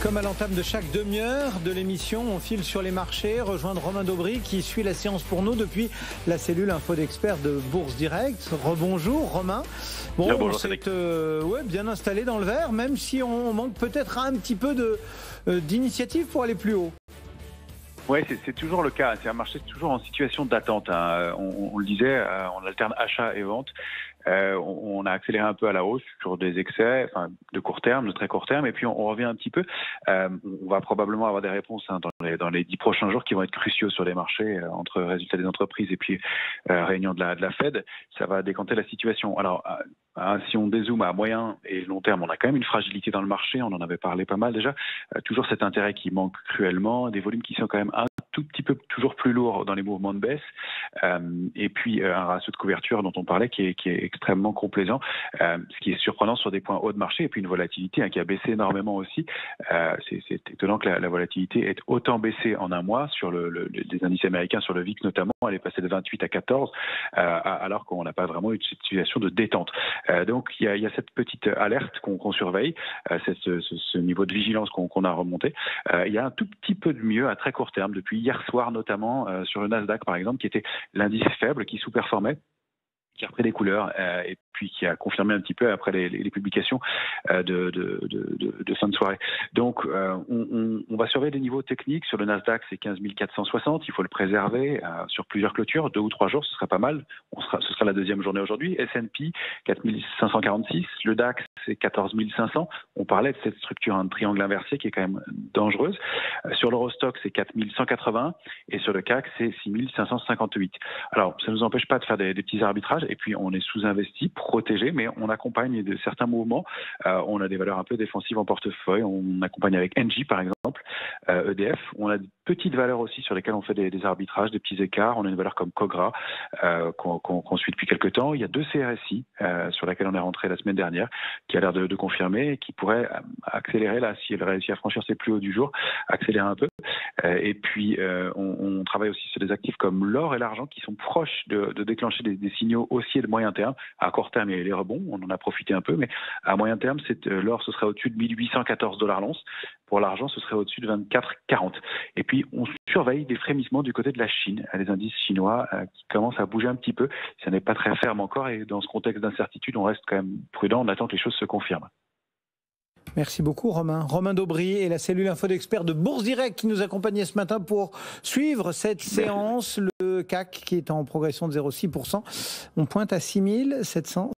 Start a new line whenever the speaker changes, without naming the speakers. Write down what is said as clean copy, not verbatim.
Comme à l'entame de chaque demi-heure de l'émission, on file sur les marchés, rejoindre Romain Daubry qui suit la séance pour nous depuis la cellule info d'experts de Bourse Direct. Rebonjour Romain. Bon,
bonjour,
on s'est bien installé dans le vert, même si on manque peut-être un petit peu d'initiative pour aller plus haut.
Oui, c'est toujours le cas. C'est un marché toujours en situation d'attente. On le disait, on alterne achat et vente. On a accéléré un peu à la hausse sur des excès, de court terme, de très court terme, et puis on revient un petit peu. On va probablement avoir des réponses dans les 10 prochains jours qui vont être cruciaux sur les marchés, entre résultats des entreprises et puis réunion de la Fed. Ça va décanter la situation. Alors, si on dézoome à moyen et long terme, on a quand même une fragilité dans le marché. On en avait parlé pas mal déjà. Toujours cet intérêt qui manque cruellement, des volumes qui sont quand même un tout petit peu toujours plus lourds dans les mouvements de baisse, et puis un ratio de couverture dont on parlait qui est extrêmement complaisant, ce qui est surprenant sur des points hauts de marché, et puis une volatilité qui a baissé énormément aussi. C'est étonnant que la volatilité ait autant baissé en un mois sur les indices américains, sur le VIX notamment. Elle est passée de 28 à 14, alors qu'on n'a pas vraiment eu de situation de détente. Donc il y a cette petite alerte qu'on surveille, ce niveau de vigilance qu'on a remonté. Il y a un tout petit peu de mieux à très court terme depuis hier soir, notamment sur le Nasdaq par exemple, qui était l'indice faible qui sous-performait, qui a repris des couleurs, et puis qui a confirmé un petit peu après les publications de fin de soirée. Donc on va surveiller les niveaux techniques. Sur le Nasdaq, c'est 15 460, il faut le préserver sur plusieurs clôtures, 2 ou 3 jours, ce serait pas mal. Ce sera la deuxième journée aujourd'hui. S&P 4 546, le DAX c'est 14 500. On parlait de cette structure, un triangle inversé qui est quand même dangereuse. Sur l'Eurostock, c'est 4 180, et sur le CAC, c'est 6 558. Alors, ça ne nous empêche pas de faire des petits arbitrages, et puis on est sous-investi, protégé, mais on accompagne de certains mouvements. On a des valeurs un peu défensives en portefeuille. On accompagne avec Engie, par exemple, EDF. On a de petites valeurs aussi sur lesquelles on fait des arbitrages, des petits écarts. On a une valeur comme Cogra qu'on suit depuis quelques temps. Il y a 2 CRSI sur laquelle on est rentré la semaine dernière, qui a l'air de confirmer et qui pourrait accélérer, là, si elle réussit à franchir ses plus hauts du jour, accélérer un peu. Et puis, on travaille aussi sur des actifs comme l'or et l'argent qui sont proches de déclencher des signaux haussiers de moyen terme. À court terme, il y a les rebonds, on en a profité un peu, mais à moyen terme, l'or, ce serait au-dessus de 1814 $ l'once. Pour l'argent, ce serait au-dessus de 24,40. Et puis, on surveille des frémissements du côté de la Chine, les indices chinois qui commencent à bouger un petit peu. Ça n'est pas très ferme encore, et dans ce contexte d'incertitude, on reste quand même prudent, on attend que les choses se confirment.
Merci beaucoup Romain. Romain Daubry et la cellule info d'experts de Bourse Direct qui nous accompagnaient ce matin pour suivre cette séance. Le CAC qui est en progression de 0,6%. On pointe à 6 700.